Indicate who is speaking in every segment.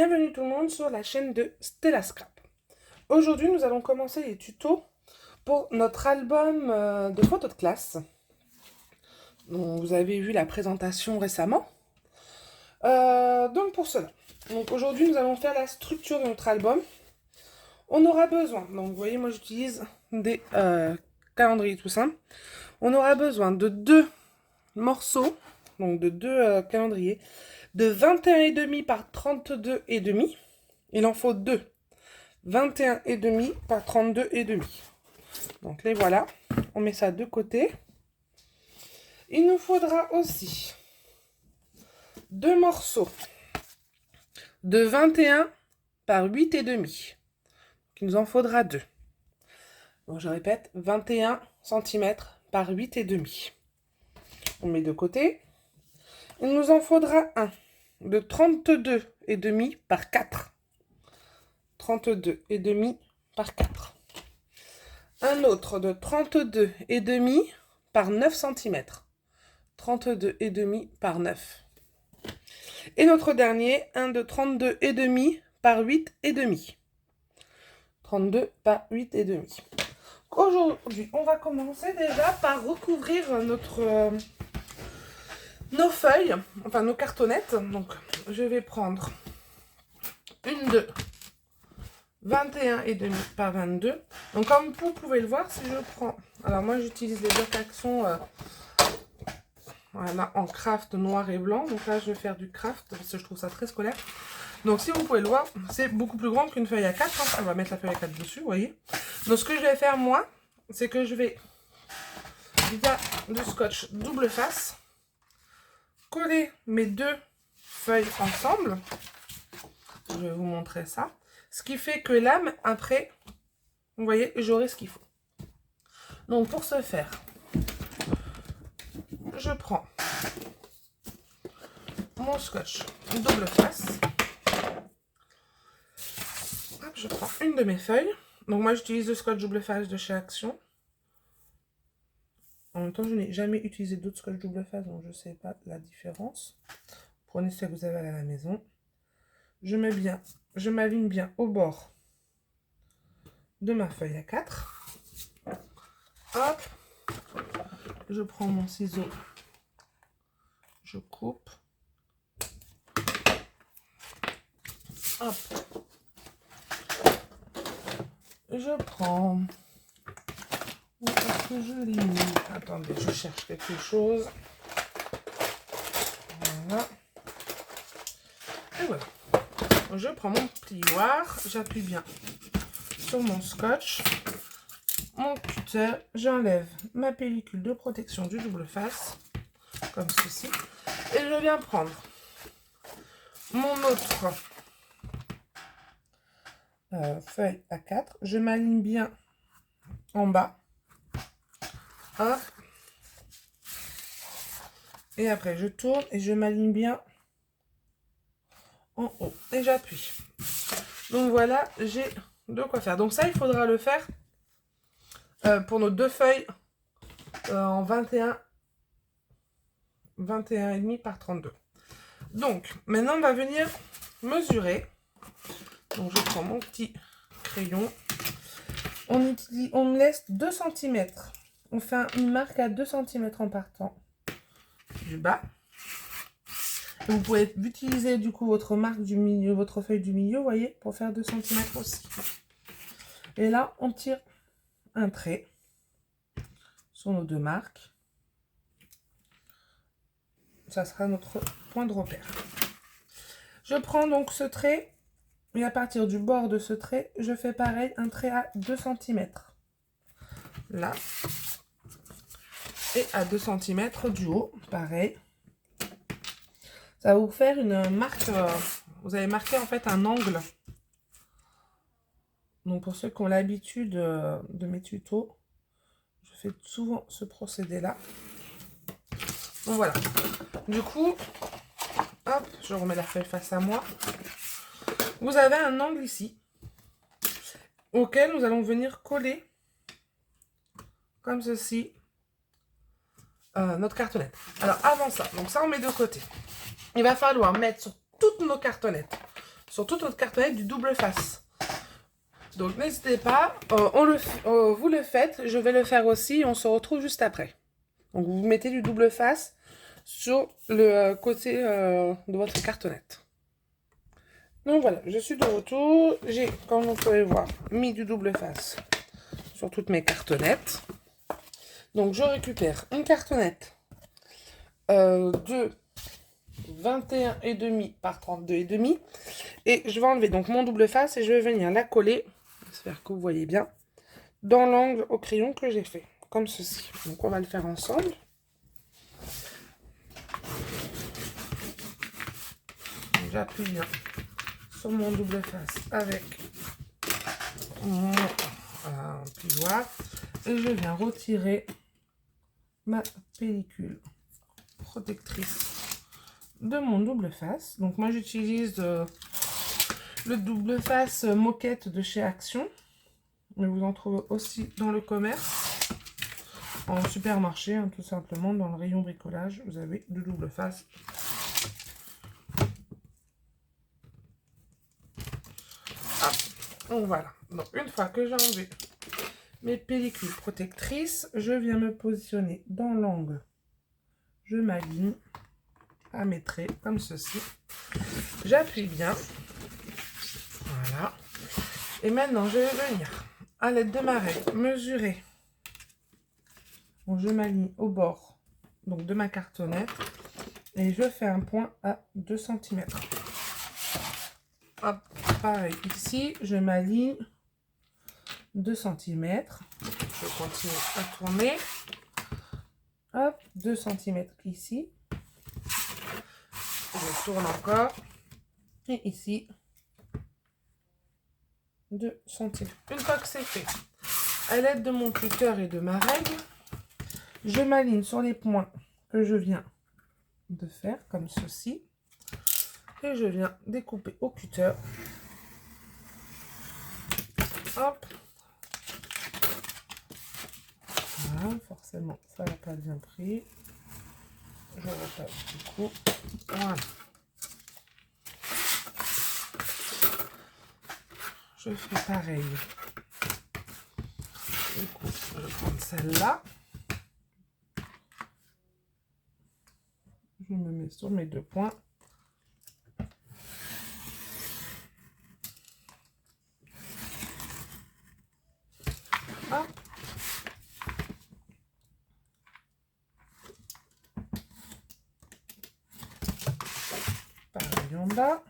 Speaker 1: Bienvenue tout le monde sur la chaîne de Stella Scrap. Aujourd'hui, nous allons commencer les tutos pour notre album de photos de classe. Donc, vous avez vu la présentation récemment. Donc pour cela, aujourd'hui nous allons faire la structure de notre album. On aura besoin, donc vous voyez moi j'utilise des calendriers tout simples. On aura besoin de deux morceaux, donc de deux calendriers, de 21,5 par 32,5. Il en faut deux. 21,5 par 32,5. Donc les voilà. On met ça de côté. Il nous faudra aussi deux morceaux de 21 par 8,5. Il nous en faudra deux. Donc je répète, 21 cm par 8,5. On met de côté. Il nous en faudra un de 32,5 par 4. 32,5 par 4. Un autre de 32,5 par 9 cm. 32,5 par 9. Et notre dernier, un de 32,5 par 8,5. 32 par 8,5. Aujourd'hui, on va commencer déjà par recouvrir nos feuilles, enfin nos cartonnettes. Donc, je vais prendre une de 21,5 par 22. Donc, comme vous pouvez le voir, si je prends... Alors, moi, j'utilise les blocs actions voilà, en craft noir et blanc. Donc là, je vais faire du craft parce que je trouve ça très scolaire. Donc, si vous pouvez le voir, c'est beaucoup plus grand qu'une feuille A4. Hein. On va mettre la feuille A4 dessus, vous voyez. Donc, ce que je vais faire, moi, c'est que je vais, via du scotch double face, coller mes deux feuilles ensemble. Je vais vous montrer ça. Ce qui fait que là, après, vous voyez, j'aurai ce qu'il faut. Donc, pour ce faire, je prends mon scotch double face. Hop, je prends une de mes feuilles. Donc, moi, j'utilise le scotch double face de chez Action. En même temps, je n'ai jamais utilisé d'autres scotch double face, donc je ne sais pas la différence. Prenez ce que vous avez à la maison. Je m'aligne bien au bord de ma feuille A4. Hop. Je prends mon ciseau. Je coupe. Hop. Je prends... Où est-ce que je l'ai mis? Attendez, je cherche quelque chose. Voilà. Et voilà. Je prends mon plioir, j'appuie bien sur mon scotch, mon cutter, j'enlève ma pellicule de protection du double face, comme ceci, et je viens prendre mon autre feuille A4, je m'aligne bien en bas, hop, et après je tourne et je m'aligne bien en haut, et j'appuie. Donc voilà, j'ai de quoi faire. Donc ça, il faudra le faire pour nos deux feuilles en 21,5 par 32. Donc, maintenant, on va venir mesurer. Donc, je prends mon petit crayon. On laisse 2 cm. On fait une marque à 2 cm en partant du bas. Vous pouvez utiliser du coup votre marque du milieu, votre feuille du milieu, vous voyez, pour faire 2 cm aussi. Et là, on tire un trait sur nos deux marques. Ça sera notre point de repère. Je prends donc ce trait et à partir du bord de ce trait, je fais pareil, un trait à 2 cm. Là. Et à 2 cm du haut, pareil. Ça va vous faire une marque, vous allez marquer en fait un angle. Donc pour ceux qui ont l'habitude de mes tutos, je fais souvent ce procédé-là. Donc voilà. Du coup, hop, je remets la feuille face à moi. Vous avez un angle ici, auquel nous allons venir coller, comme ceci, notre cartonnette. Alors avant ça, donc ça on met de côté. Il va falloir mettre sur toutes nos cartonnettes, sur toute notre cartonnette du double face. Donc n'hésitez pas, vous le faites, je vais le faire aussi, on se retrouve juste après. Donc vous mettez du double face sur le côté de votre cartonnette. Donc voilà, je suis de retour. J'ai, comme vous pouvez voir, mis du double face sur toutes mes cartonnettes. Donc je récupère une cartonnette de 21,5 par 32,5. Et je vais enlever donc mon double face et je vais venir la coller, j'espère que vous voyez bien, dans l'angle au crayon que j'ai fait, comme ceci. Donc on va le faire ensemble. J'appuie bien sur mon double face avec mon plioir et je viens retirer ma pellicule protectrice de mon double face. Donc moi j'utilise le double face moquette de chez Action, mais vous en trouvez aussi dans le commerce, en supermarché, hein, tout simplement dans le rayon bricolage, vous avez du double face. Donc voilà, donc une fois que j'ai enlevé mes pellicules protectrices, je viens me positionner dans l'angle. Je m'aligne à mes traits comme ceci. J'appuie bien. Voilà. Et maintenant, je vais venir à l'aide de ma règle mesurer. Donc, je m'aligne au bord donc, de ma cartonnette et je fais un point à 2 cm. Hop, pareil, ici, je m'aligne 2 cm. Je continue à tourner. Hop, 2 cm ici. Je tourne encore. Et ici, 2 cm. Une fois que c'est fait, à l'aide de mon cutter et de ma règle, je m'aligne sur les points que je viens de faire, comme ceci. Et je viens découper au cutter. Hop. Voilà, forcément, ça n'a pas bien pris. Je retape du coup. Voilà. Je fais pareil. Du coup, je vais prendre celle-là. Je me mets sur mes 2 points. Hop. Pareil en bas.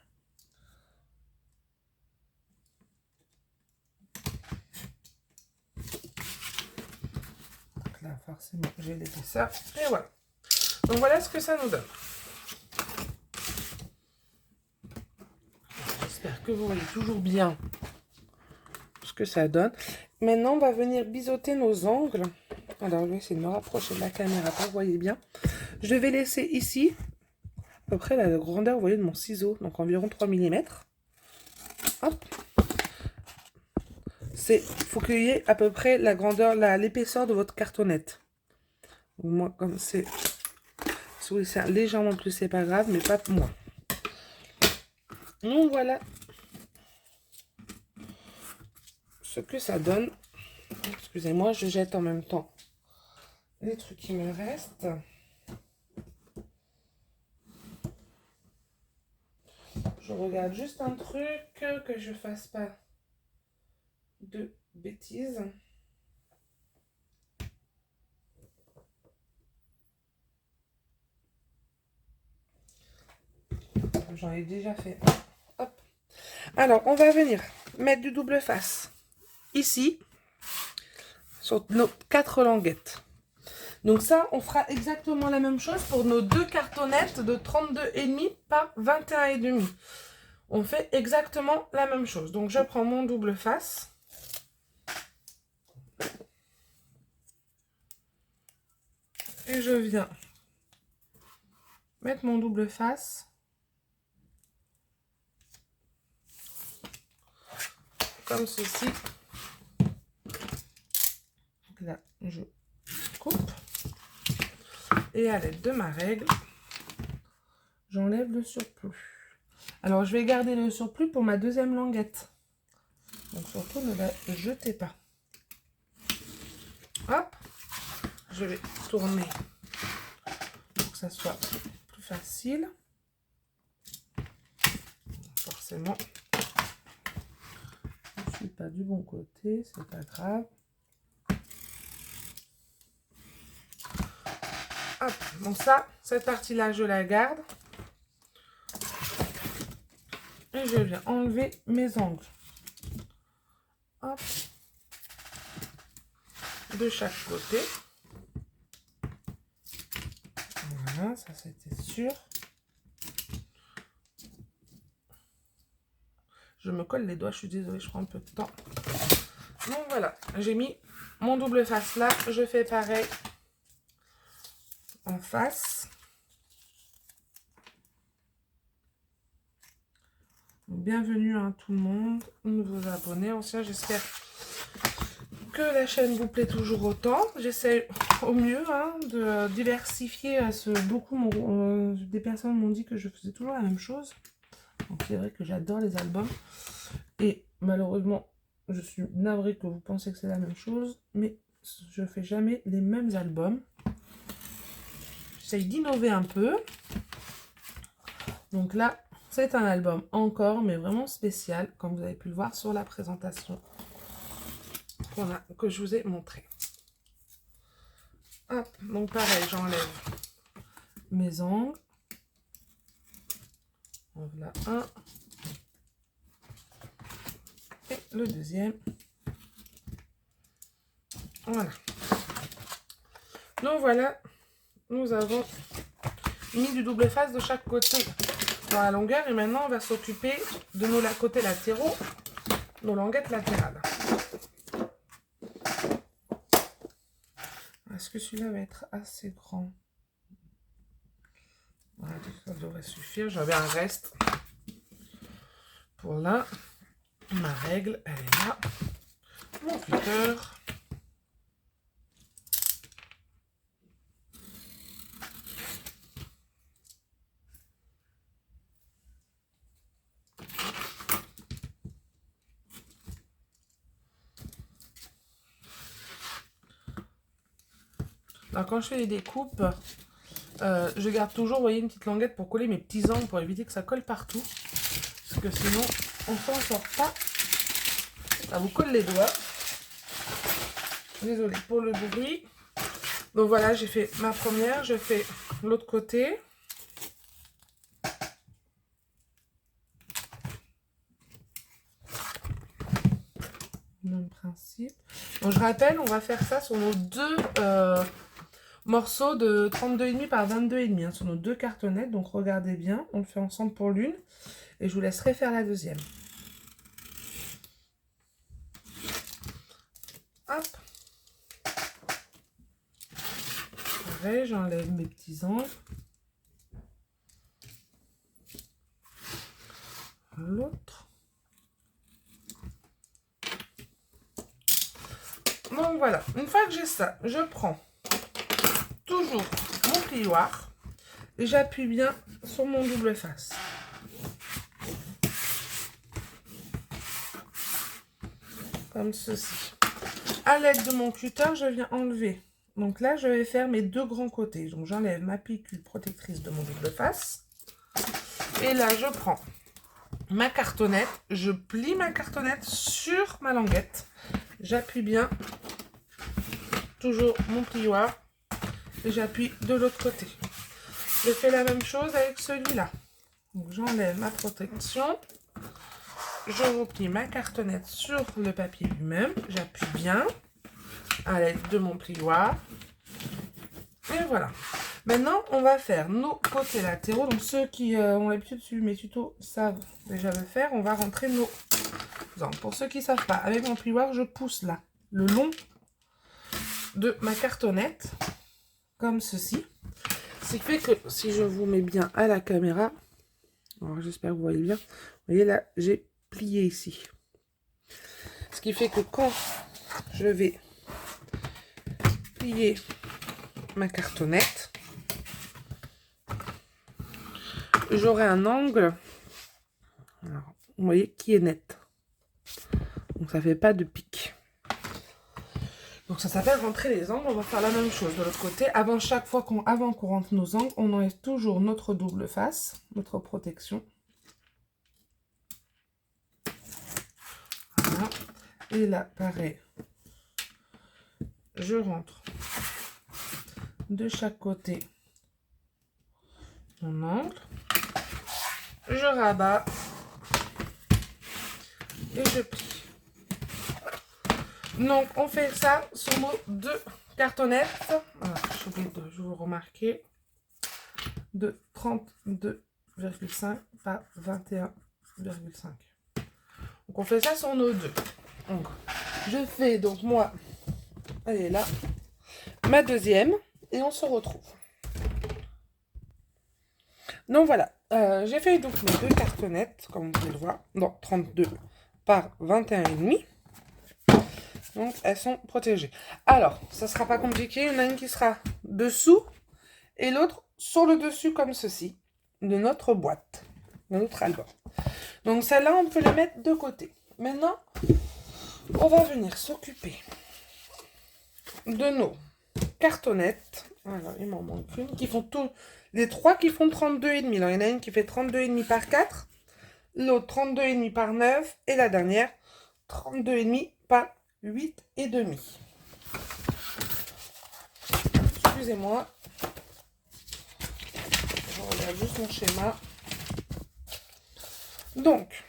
Speaker 1: Donc là, forcément, j'ai laissé ça. Et voilà. Donc voilà ce que ça nous donne. J'espère que vous voyez toujours bien ce que ça donne. Maintenant, on va venir biseauter nos angles. Alors, je vais essayer de me rapprocher de la caméra pour que vous voyez bien. Je vais laisser ici, à peu près la grandeur, vous voyez, de mon ciseau, donc environ 3 mm. Hop. Il faut qu'il y ait à peu près la grandeur, l'épaisseur de votre cartonnette. Donc, moi, comme c'est... Si vous laissez légèrement plus, c'est pas grave, mais pas moins. Donc, voilà ce que ça donne. Excusez-moi, je jette en même temps les trucs qui me restent. Je regarde juste un truc, que je fasse pas de bêtises. J'en ai déjà fait. Hop. Alors, on va venir mettre du double face ici, sur nos 4 languettes. Donc ça, on fera exactement la même chose pour nos 2 cartonnettes de 32,5 par 21,5. On fait exactement la même chose. Donc je prends mon double face. Et je viens mettre mon double face. Comme ceci. Donc là, je coupe. Et à l'aide de ma règle, j'enlève le surplus. Alors, je vais garder le surplus pour ma deuxième languette. Donc, surtout, ne la jetez pas. Hop. Je vais tourner pour que ça soit plus facile. Forcément, je ne suis pas du bon côté, c'est pas grave. Hop, donc ça, cette partie-là, je la garde. Et je viens enlever mes angles. Hop. De chaque côté. Voilà, ça c'était sûr. Je me colle les doigts, je suis désolée, je prends un peu de temps. Donc voilà, j'ai mis mon double face là. Je fais pareil en face. Bienvenue à tout le monde, nouveaux abonnés, anciens, j'espère que la chaîne vous plaît toujours autant. J'essaie au mieux de diversifier. Des personnes m'ont dit que je faisais toujours la même chose. Donc c'est vrai que j'adore les albums. Et malheureusement, je suis navrée que vous pensiez que c'est la même chose. Mais je fais jamais les mêmes albums. J'essaie d'innover un peu. Donc là, c'est un album encore, mais vraiment spécial, comme vous avez pu le voir sur la présentation que je vous ai montré. Hop, donc pareil, j'enlève mes angles. Donc là, un. Et le deuxième. Voilà. Donc voilà, nous avons mis du double face de chaque côté dans la longueur. Et maintenant, on va s'occuper de nos côtés latéraux, nos languettes latérales. Est-ce que celui-là va être assez grand? Voilà, ça devrait suffire. J'avais un reste. Pour là, ma règle, elle est là. Mon cutter. Alors quand je fais les découpes, je garde toujours, vous voyez, une petite languette pour coller mes petits angles, pour éviter que ça colle partout. Parce que sinon, on s'en sort pas. Ça vous colle les doigts. Désolée pour le bruit. Donc voilà, j'ai fait ma première, je fais l'autre côté. Même principe. Donc je rappelle, on va faire ça sur nos deux morceaux de 32,5 par 22,5 sur nos deux cartonnettes. Donc regardez bien, on le fait ensemble pour l'une et je vous laisserai faire la deuxième. Hop. Pareil, j'enlève mes petits angles. L'autre. Donc voilà, une fois que j'ai ça, je prends toujours mon plioir et j'appuie bien sur mon double face. Comme ceci. À l'aide de mon cutter, je viens enlever. Donc là, je vais faire mes deux grands côtés. Donc j'enlève ma pellicule protectrice de mon double face. Et là, je prends ma cartonnette. Je plie ma cartonnette sur ma languette. J'appuie bien. Toujours mon plioir. Et j'appuie de l'autre côté. Je fais la même chose avec celui-là. Donc j'enlève ma protection. Je replie ma cartonnette sur le papier lui-même. J'appuie bien à l'aide de mon plioir. Et voilà. Maintenant, on va faire nos côtés latéraux. Donc ceux qui ont l'habitude de suivre mes tutos savent déjà le faire. On va rentrer nos angles. Pour ceux qui ne savent pas, avec mon plioir, je pousse là le long de ma cartonnette. Comme ceci. Ce qui fait que si je vous mets bien à la caméra, alors j'espère que vous voyez bien, vous voyez là, j'ai plié ici. Ce qui fait que quand je vais plier ma cartonnette, j'aurai un angle vous voyez, qui est nette. Donc ça fait pas de pic. Donc ça s'appelle rentrer les angles. On va faire la même chose de l'autre côté. Avant qu'on rentre nos angles, on enlève toujours notre double face, notre protection. Voilà. Et là, pareil, je rentre de chaque côté mon angle. Je rabats et je plie. Donc on fait ça sur nos deux cartonnettes. Voilà, j'ai oublié de, je vous remarquer, de 32,5 par 21,5. Donc on fait ça sur nos deux. Donc je fais donc moi, elle est là, ma deuxième, et on se retrouve. Donc voilà, j'ai fait donc mes deux cartonnettes, comme vous pouvez le voir, dans 32 par 21,5. Donc elles sont protégées. Alors, ça sera pas compliqué, il y en a une qui sera dessous et l'autre sur le dessus comme ceci, de notre boîte, de notre album. Donc celle-là, on peut les mettre de côté. Maintenant, on va venir s'occuper de nos cartonnettes. Alors, il m'en manque une qui font tout. Les trois qui font 32,5. Alors, il y en a une qui fait 32,5 par 4, l'autre 32,5 par 9 et la dernière 32,5 par 8,5. Excusez-moi. Je regarde juste mon schéma. Donc,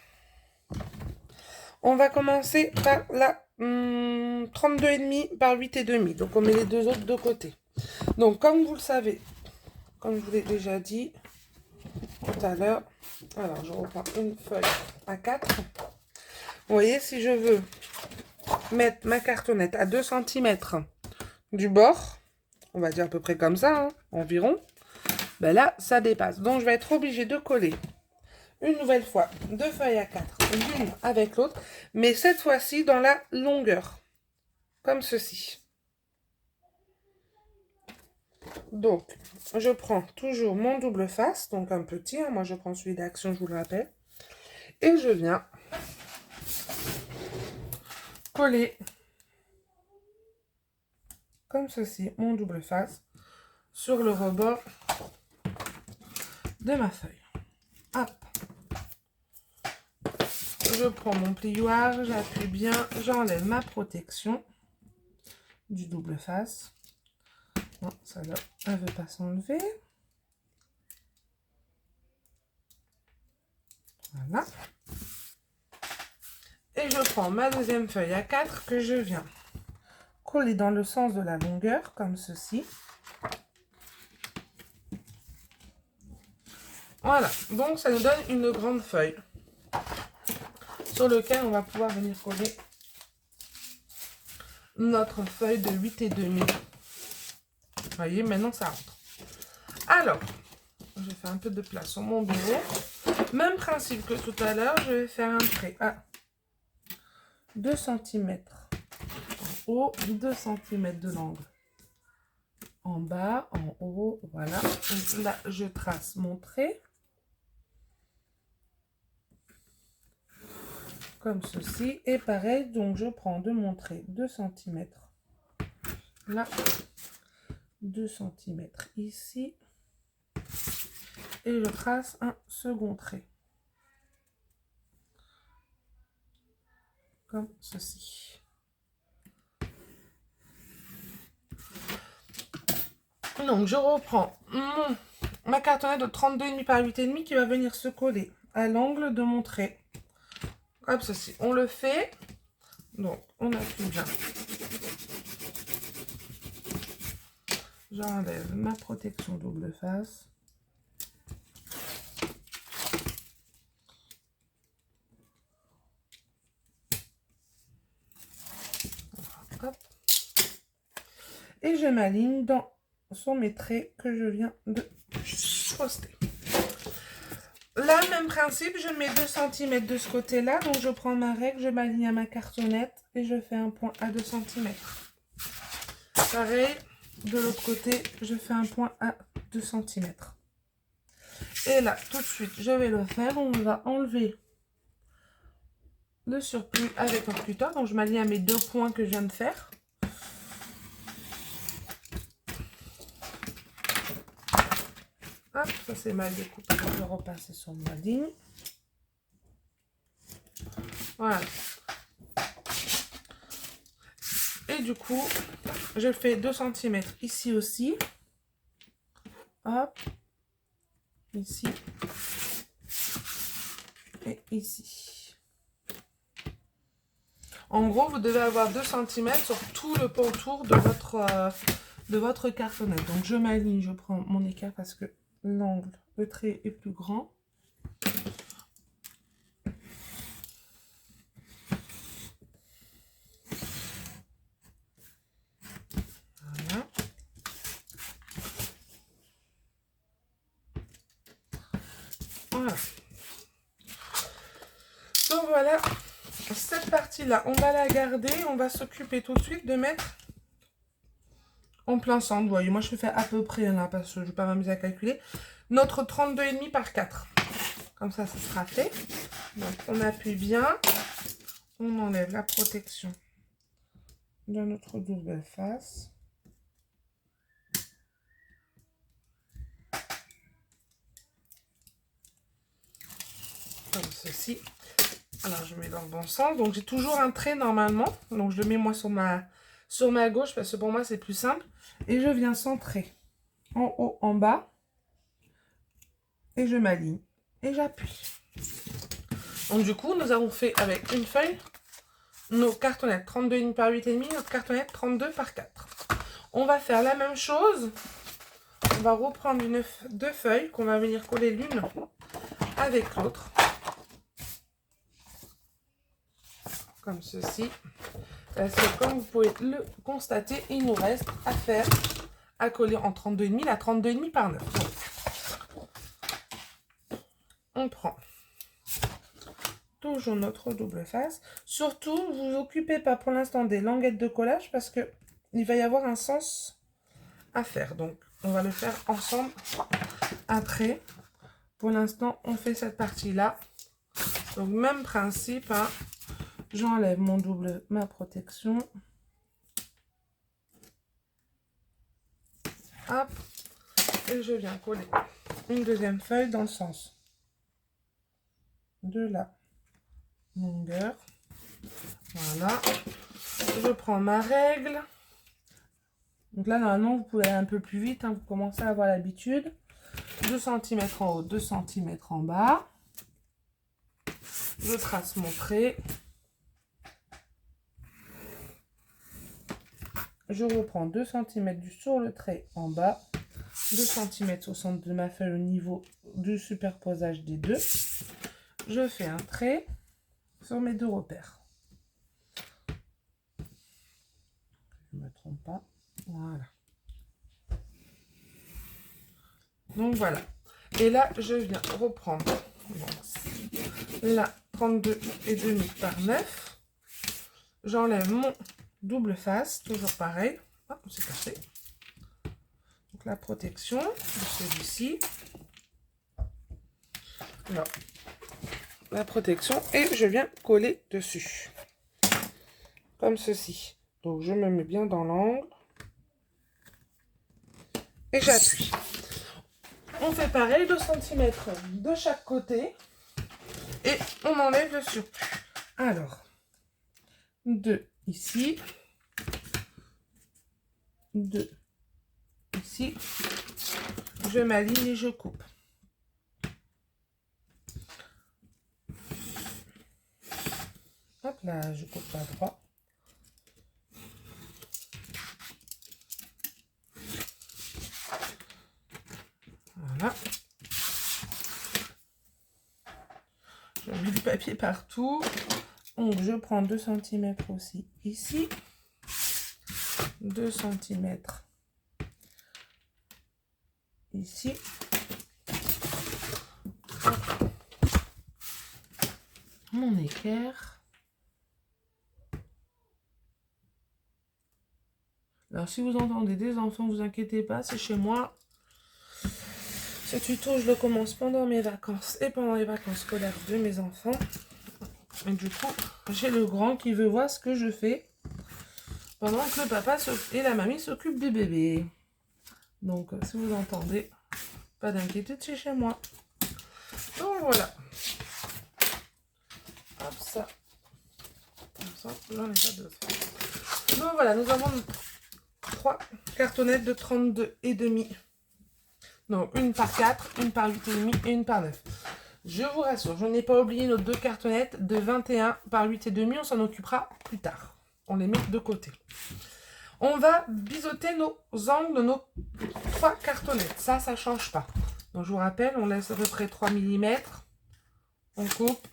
Speaker 1: on va commencer par la 32,5 par 8,5. Donc, on met les deux autres de côté. Donc, comme vous le savez, comme je vous l'ai déjà dit tout à l'heure, alors je reprends une feuille à 4. Vous voyez, si je veux mettre ma cartonnette à 2 cm du bord, on va dire à peu près comme ça, hein, environ, ben là, ça dépasse. Donc, je vais être obligée de coller une nouvelle fois deux feuilles à 4, l'une avec l'autre, mais cette fois-ci dans la longueur, comme ceci. Donc, je prends toujours mon double face, donc un petit, hein, moi je prends celui d'Action, je vous le rappelle, et je viens coller, comme ceci, mon double face sur le rebord de ma feuille. Hop. Je prends mon plioir, j'appuie bien, j'enlève ma protection du double face. Non, ça là, elle ne veut pas s'enlever. Voilà. Et je prends ma deuxième feuille à 4 que je viens coller dans le sens de la longueur, comme ceci. Voilà, donc ça nous donne une grande feuille sur laquelle on va pouvoir venir coller notre feuille de 8,5. Vous voyez, maintenant ça rentre. Alors, je fais un peu de place sur mon bureau. Même principe que tout à l'heure, je vais faire un trait à 2 cm en haut, 2 cm de l'angle en bas, en haut, voilà. Donc là, je trace mon trait. Comme ceci. Et pareil, donc je prends de mon trait 2 cm. Là, 2 cm ici. Et je trace un second trait. Comme ceci. Donc, je reprends ma cartonnette de 32,5 par 8,5 qui va venir se coller à l'angle de mon trait. Comme ceci. On le fait. Donc, on appuie bien. J'enlève ma protection double face. Hop. Et je m'aligne sur mes traits que je viens de poster. Là, même principe, je mets 2 cm de ce côté-là. Donc, je prends ma règle, je m'aligne à ma cartonnette et je fais un point à 2 cm. Pareil, de l'autre côté, je fais un point à 2 cm. Et là, tout de suite, je vais le faire. On va enlever le surplus avec un cutter. Donc je m'aligne à mes 2 points que je viens de faire. Hop, ça c'est mal découpé. Je vais repasser sur ma ligne. Voilà. Et du coup, je fais 2 cm ici aussi. Hop. Ici. Et ici. En gros, vous devez avoir 2 cm sur tout le pourtour de votre cartonnette. Donc je m'aligne, je prends mon écart parce que l'angle, le trait est plus grand. Voilà. Voilà. Donc voilà, cette partie-là, on va la garder. On va s'occuper tout de suite de mettre en plein centre. Vous voyez, moi je fais à peu près là parce que je ne vais pas m'amuser à calculer. Notre 32,5 par 4. Comme ça, ça sera fait. Donc on appuie bien. On enlève la protection de notre double face. Comme ceci. Alors je mets dans le bon sens. Donc j'ai toujours un trait normalement. Donc je le mets moi sur ma gauche parce que pour moi c'est plus simple. Et je viens centrer en haut, en bas. Et je m'aligne. Et j'appuie. Donc du coup nous avons fait avec une feuille nos cartonnettes 32,5 par 8,5. Notre cartonnette 32 par 4. On va faire la même chose. On va reprendre 2 feuilles qu'on va venir coller l'une avec l'autre. Comme ceci. Parce que comme vous pouvez le constater, il nous reste à faire, à coller en 32,5, la 32,5 par 9. Donc, on prend toujours notre double face. Surtout, ne vous occupez pas pour l'instant des languettes de collage parce que il va y avoir un sens à faire. Donc, on va le faire ensemble après. Pour l'instant, on fait cette partie-là. Donc, même principe, hein. J'enlève ma protection. Hop. Et je viens coller une deuxième feuille dans le sens de la longueur. Voilà. Je prends ma règle. Donc là, normalement, vous pouvez aller un peu plus vite. Hein, vous commencez à avoir l'habitude. 2 cm en haut, 2 cm en bas. Je trace mon trait. Je reprends 2 cm sur le trait en bas. 2 cm au centre de ma feuille au niveau du superposage des deux. Je fais un trait sur mes 2 repères. Je ne me trompe pas. Voilà. Donc voilà. Et là, je viens reprendre la 32,5 par 9. J'enlève mon double face, toujours pareil. Ah, c'est cassé. Donc la protection de celui-ci. Là, la protection et je viens coller dessus. Comme ceci. Donc je me mets bien dans l'angle. Et j'appuie. On fait pareil, 2 cm de chaque côté. Et on enlève le surplus. Alors, 2 ici. 2 ici. Je m'aligne et je coupe. Hop là, je coupe pas droit. Voilà. Je mets du papier partout. Donc, je prends 2 cm aussi ici. 2 cm ici. Hop. Mon équerre. Alors, si vous entendez des enfants, vous inquiétez pas, c'est chez moi. Ce tuto, je le commence pendant mes vacances et pendant les vacances scolaires de mes enfants. Et du coup, j'ai le grand qui veut voir ce que je fais pendant que le papa et la mamie s'occupent du bébé. Donc, si vous entendez, pas d'inquiétude, c'est chez moi. Donc, voilà. Hop, ça. Comme ça, j'en ai pas besoin. Donc, voilà, nous avons 3 cartonnettes de 32,5. Donc, une par 4, une par 8,5 et une par 9. Je vous rassure, je n'ai pas oublié nos 2 cartonnettes de 21 par 8,5. On s'en occupera plus tard. On les met de côté. On va biseauter nos angles de nos 3 cartonnettes. Ça ne change pas. Donc, je vous rappelle, on laisse à peu près 3 mm. On coupe.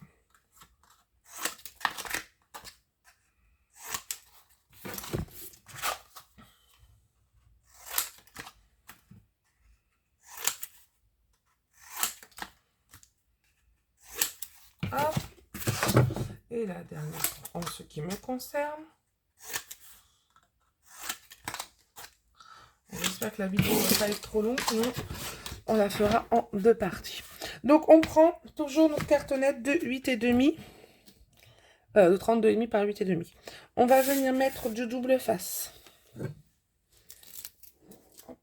Speaker 1: Hop. Et la dernière, en ce qui me concerne. J'espère que la vidéo ne va pas être trop longue, sinon on la fera en 2 parties. Donc on prend toujours notre cartonnette de 8,5, de 32,5 par 8,5. On va venir mettre du double face. Hop.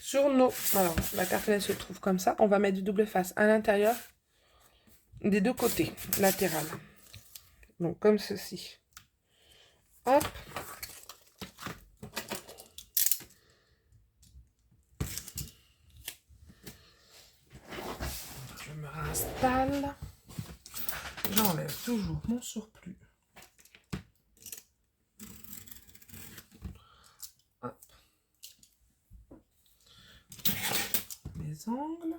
Speaker 1: Sur nos... Alors, la cartonnette se trouve comme ça. On va mettre du double face à l'intérieur des 2 côtés latérales. Donc comme ceci. Hop. Je me réinstalle. J'enlève toujours mon surplus. Hop. Mes angles.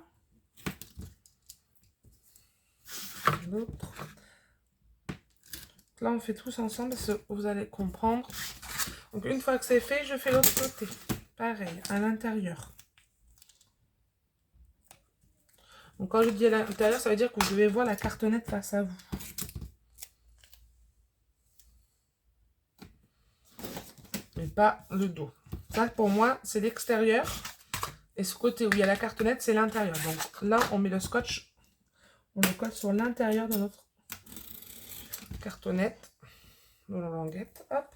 Speaker 1: L'autre. Là, on fait tous ensemble parce que vous allez comprendre. Donc, une fois que c'est fait, je fais l'autre côté. Pareil, à l'intérieur. Donc, quand je dis à l'intérieur, ça veut dire que vous devez voir la cartonnette face à vous. Et pas le dos. Ça, pour moi, c'est l'extérieur. Et ce côté où il y a la cartonnette, c'est l'intérieur. Donc, là, on met le scotch. On le colle sur l'intérieur de notre cartonnette. De la languette. Hop.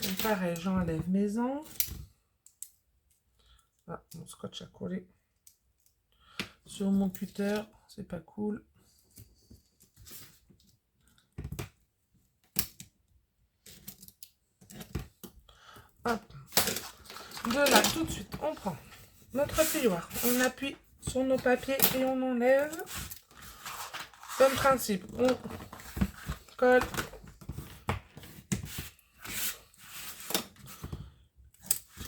Speaker 1: Donc, pareil, j'enlève mes angles. Ah, mon scotch a collé sur mon cutter, c'est pas cool. Hop. De là, tout de suite, on prend notre plioir, on appuie sur nos papiers et on enlève. Comme principe, on colle.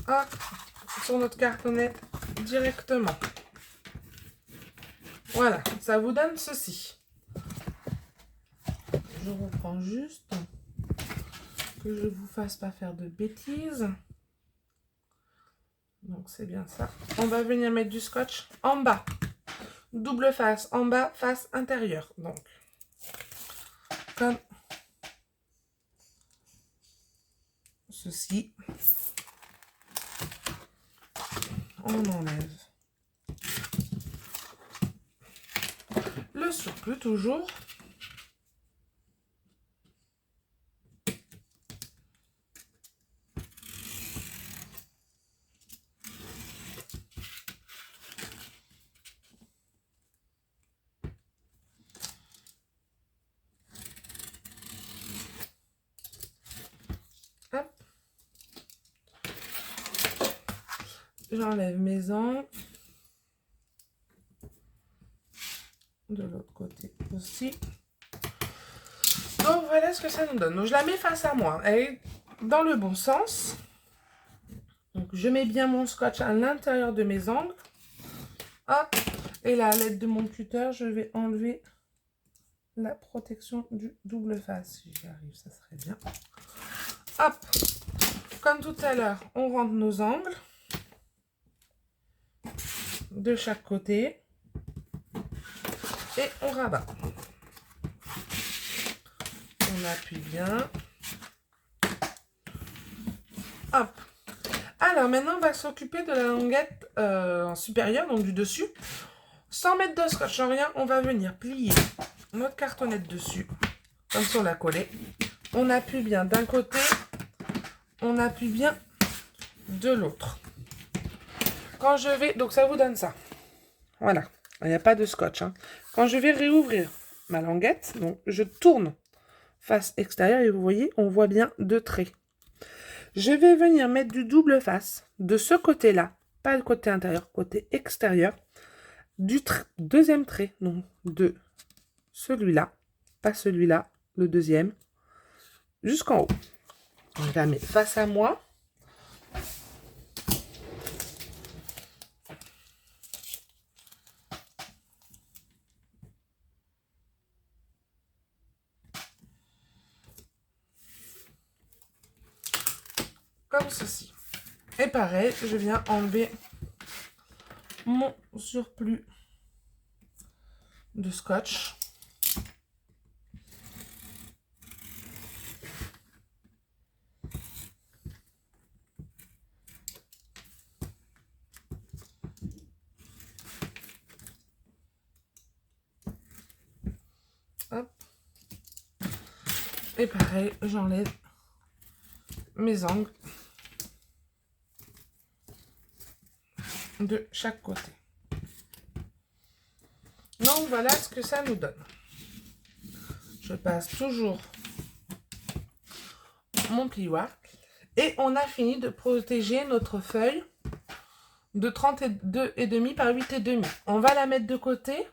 Speaker 1: Hop, sur notre cartonnette directement. Voilà, ça vous donne ceci. Je reprends juste que je vous fasse pas faire de bêtises. Donc c'est bien ça. On va venir mettre du scotch en bas. Double face en bas, face intérieure. Donc, comme ceci. On enlève le surplus toujours. Hop. J'enlève mes angles. De l'autre côté aussi. Donc voilà ce que ça nous donne. Donc je la mets face à moi. Elle est dans le bon sens. Donc je mets bien mon scotch à l'intérieur de mes angles. Hop. Et là, à l'aide de mon cutter, je vais enlever la protection du double face. Si j'y arrive, ça serait bien. Hop. Comme tout à l'heure, on rentre nos angles de chaque côté. Et on rabat. On appuie bien. Hop. Alors maintenant, on va s'occuper de la languette supérieure, donc du dessus. Sans mettre de scotch en rien, on va venir plier notre cartonnette dessus, comme si on la collait. On appuie bien d'un côté, on appuie bien de l'autre. Quand je vais, donc ça vous donne ça. Voilà, il n'y a pas de scotch. Hein. Quand je vais réouvrir ma languette, donc je tourne face extérieure et vous voyez, on voit bien deux traits. Je vais venir mettre du double face de ce côté-là, pas le côté intérieur, côté extérieur, du deuxième trait, donc de celui-là, pas celui-là, le deuxième, jusqu'en haut. Je la mets face à moi. Comme ceci. Et pareil, je viens enlever mon surplus de scotch. Hop. Et pareil, j'enlève mes angles de chaque côté. Donc voilà ce que ça nous donne. Je passe toujours mon plioir et on a fini de protéger notre feuille de 32,5 par 8,5. On va la mettre de côté.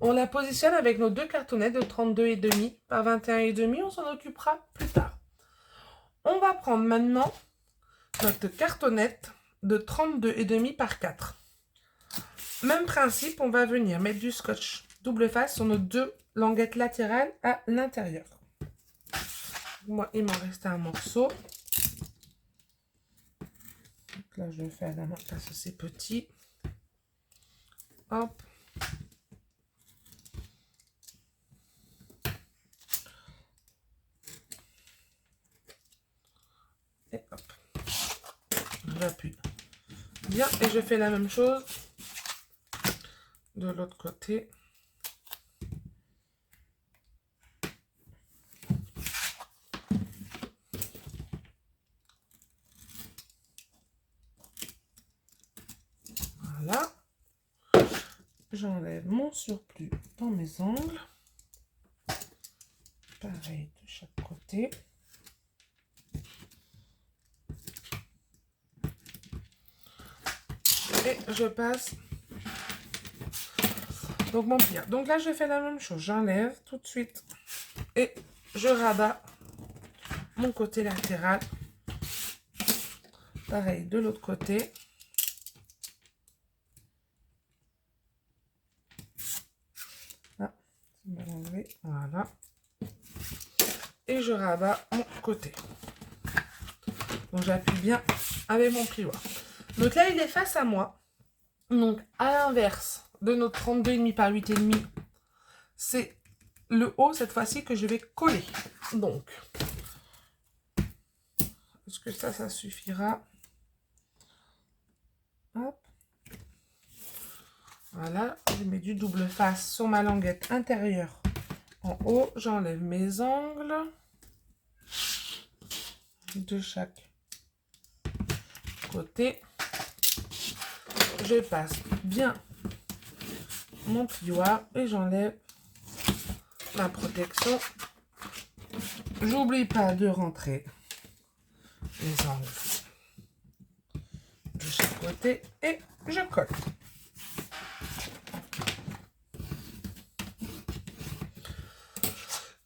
Speaker 1: On la positionne avec nos deux cartonnettes de 32,5 par 21,5. On s'en occupera plus tard. On va prendre maintenant notre cartonnette de 32,5 par 4. Même principe, on va venir mettre du scotch double face sur nos deux languettes latérales à l'intérieur. Moi, il m'en reste un morceau. Donc là, je le fais à la main parce que c'est petit. Hop. Et hop. J'appuie bien et je fais la même chose de l'autre côté. Voilà. J'enlève mon surplus dans mes angles. Pareil de chaque côté. Et je passe donc mon pliant. Donc là, je fais la même chose. J'enlève tout de suite et je rabats mon côté latéral. Pareil de l'autre côté. Là, voilà. Et je rabats mon côté. Donc j'appuie bien avec mon plioir. Donc là, il est face à moi. Donc à l'inverse de notre 32,5 par 8,5, c'est le haut cette fois-ci que je vais coller. Donc, est-ce que ça suffira? Hop. Voilà, je mets du double face sur ma languette intérieure en haut. J'enlève mes angles de chaque côté. Je passe bien mon plioir et j'enlève ma protection. J'oublie pas de rentrer les angles de chaque côté et je colle.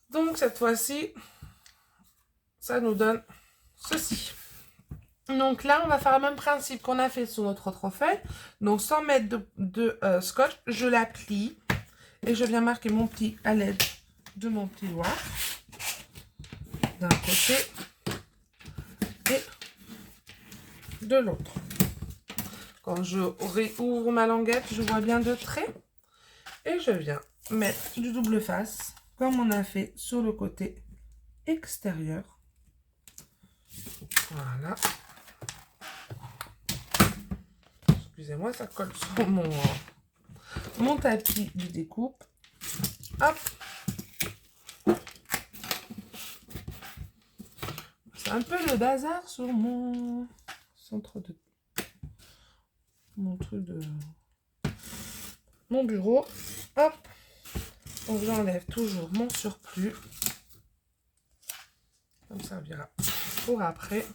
Speaker 1: Donc cette fois-ci, ça nous donne ceci. Donc là, on va faire le même principe qu'on a fait sur notre autre feuille. Donc sans mettre de scotch, je la plie et je viens marquer mon pli à l'aide de mon plioir d'un côté et de l'autre. Quand je réouvre ma languette, je vois bien deux traits et je viens mettre du double face comme on a fait sur le côté extérieur. Voilà. Excusez-moi, ça colle mon tapis de découpe. Hop. C'est un peu le bazar sur mon centre de... mon truc de... mon bureau. Hop. Donc j'enlève toujours mon surplus. Ça me servira pour après.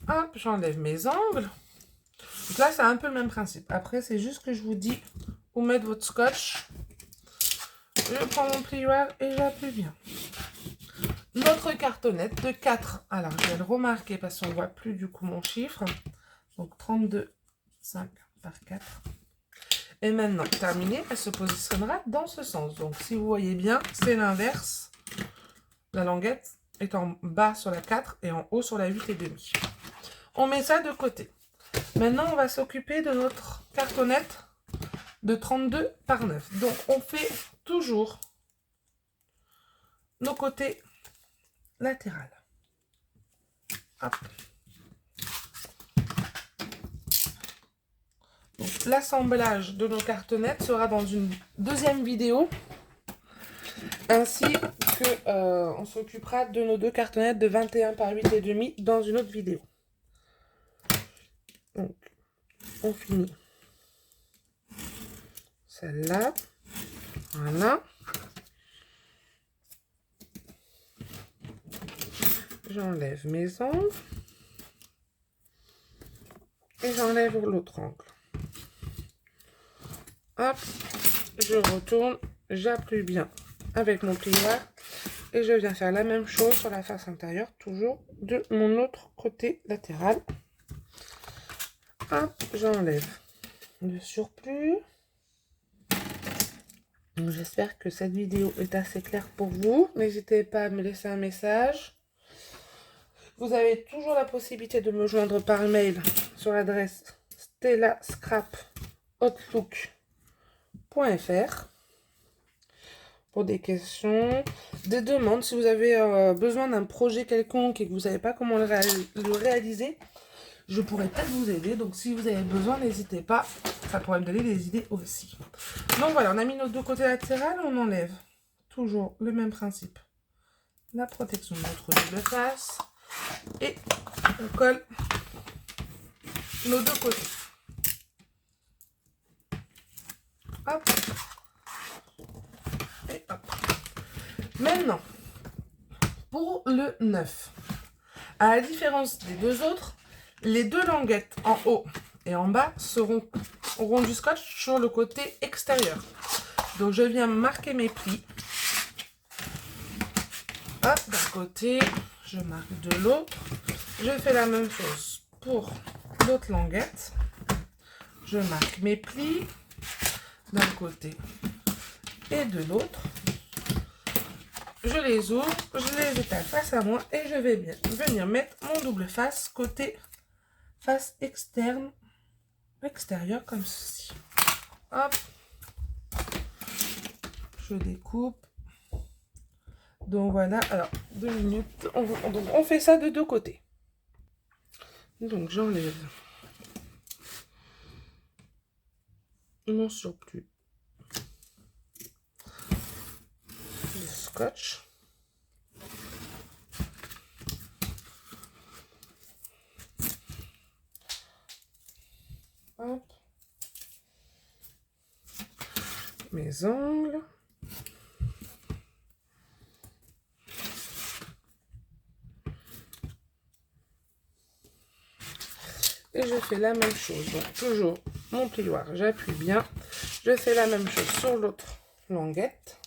Speaker 1: Hop, j'enlève mes angles. Donc là, c'est un peu le même principe. Après, c'est juste que je vous dis où mettre votre scotch. Je prends mon plioir et j'appuie bien. Notre cartonnette de 4. Alors, je vais le remarquer parce qu'on ne voit plus du coup mon chiffre. Donc, 32, 5 par 4. Et maintenant, terminée, elle se positionnera dans ce sens. Donc, si vous voyez bien, c'est l'inverse. La languette est en bas sur la 4 et en haut sur la 8,5. On met ça de côté. Maintenant, on va s'occuper de notre cartonnette de 32 par 9. Donc, on fait toujours nos côtés latéraux. Hop. L'assemblage de nos cartonnettes sera dans une deuxième vidéo. Ainsi que on s'occupera de nos deux cartonnettes de 21 par 8,5 dans une autre vidéo. Donc, on finit celle-là. Voilà. J'enlève mes angles. Et j'enlève l'autre angle. Hop. Je retourne. J'appuie bien avec mon plioir. Et je viens faire la même chose sur la face intérieure, toujours de mon autre côté latéral. Hop, j'enlève le surplus. J'espère que cette vidéo est assez claire pour vous. N'hésitez pas à me laisser un message. Vous avez toujours la possibilité de me joindre par mail sur l'adresse stellascrapoutlook.fr pour des questions, des demandes. Si vous avez besoin d'un projet quelconque et que vous ne savez pas comment le réaliser, je pourrais peut-être vous aider. Donc si vous avez besoin, n'hésitez pas. Ça pourrait me donner des idées aussi. Donc voilà, on a mis nos deux côtés latéraux. On enlève toujours le même principe. La protection de notre double face. Et on colle nos deux côtés. Hop. Et hop. Maintenant, pour le 9, à la différence des deux autres, les deux languettes en haut et en bas auront du scotch sur le côté extérieur. Donc je viens marquer mes plis. Hop, d'un côté, je marque de l'autre. Je fais la même chose pour l'autre languette. Je marque mes plis d'un côté et de l'autre. Je les ouvre, je les étale face à moi et je vais bien venir mettre mon double face côté face externe, extérieure comme ceci. Hop, je découpe. Donc voilà, alors 2 minutes, on fait ça de deux côtés. Donc j'enlève mon surplus de scotch. Hop. Mes ongles. Et je fais la même chose. Donc toujours mon plioir, j'appuie bien. Je fais la même chose sur l'autre languette.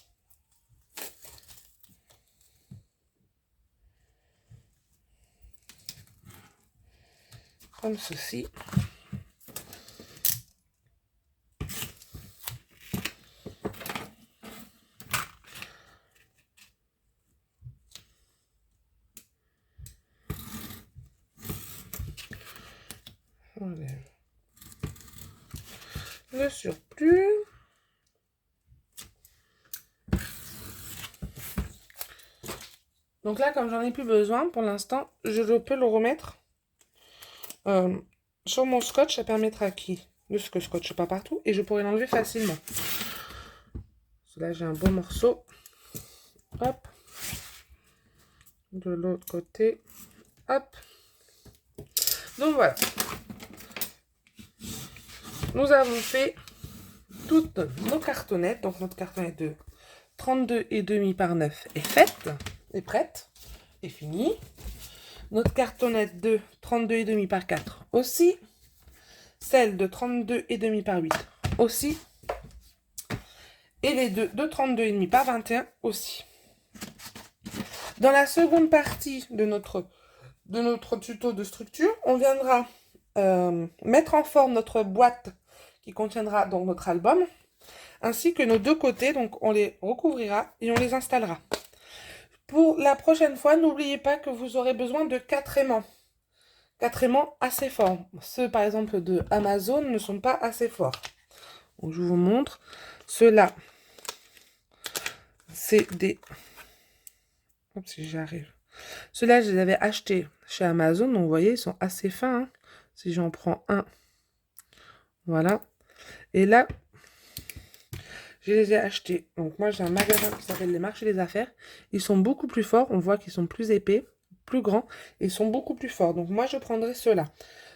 Speaker 1: Comme ceci. J'enlève le surplus. Donc là, comme j'en ai plus besoin pour l'instant, je peux le remettre sur mon scotch. Ça permettra de ce que je scotche pas partout et je pourrais l'enlever facilement. Là, j'ai un bon morceau. Hop. De l'autre côté. Hop. Donc voilà. Nous avons fait toutes nos cartonnettes. Donc notre cartonnette de 32,5 par 9 est faite, est prête, est finie. Notre cartonnette de 32,5 par 4 aussi. Celle de 32,5 par 8 aussi. Et les deux de 32,5 par 21 aussi. Dans la seconde partie de notre tuto de structure, on viendra mettre en forme notre boîte qui contiendra donc notre album, ainsi que nos deux côtés, donc on les recouvrira et on les installera. Pour la prochaine fois, n'oubliez pas que vous aurez besoin de 4 aimants. 4 aimants assez forts. Ceux par exemple de Amazon ne sont pas assez forts. Donc, je vous montre. Ceux-là, c'est des... Hop, si j'y arrive. Ceux-là, je les avais achetés chez Amazon. Donc, vous voyez, ils sont assez fins. Hein. Si j'en prends un, voilà. Et là, je les ai achetés. Donc, moi, j'ai un magasin qui s'appelle Les Marchés des Affaires. Ils sont beaucoup plus forts. On voit qu'ils sont plus épais, plus grands. Et ils sont beaucoup plus forts. Donc, moi, je prendrai ceux-là.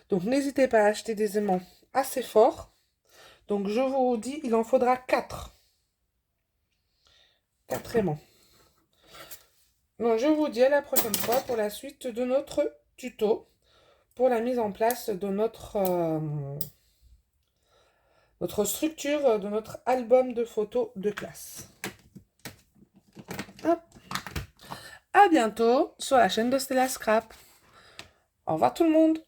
Speaker 1: Donc, n'hésitez pas à acheter des aimants assez forts. Donc, je vous dis, il en faudra 4. 4 aimants. Donc, je vous dis à la prochaine fois pour la suite de notre tuto. Pour la mise en place de notre structure de notre album de photos de classe. Hop. À bientôt sur la chaîne de Stella Scrap. Au revoir tout le monde.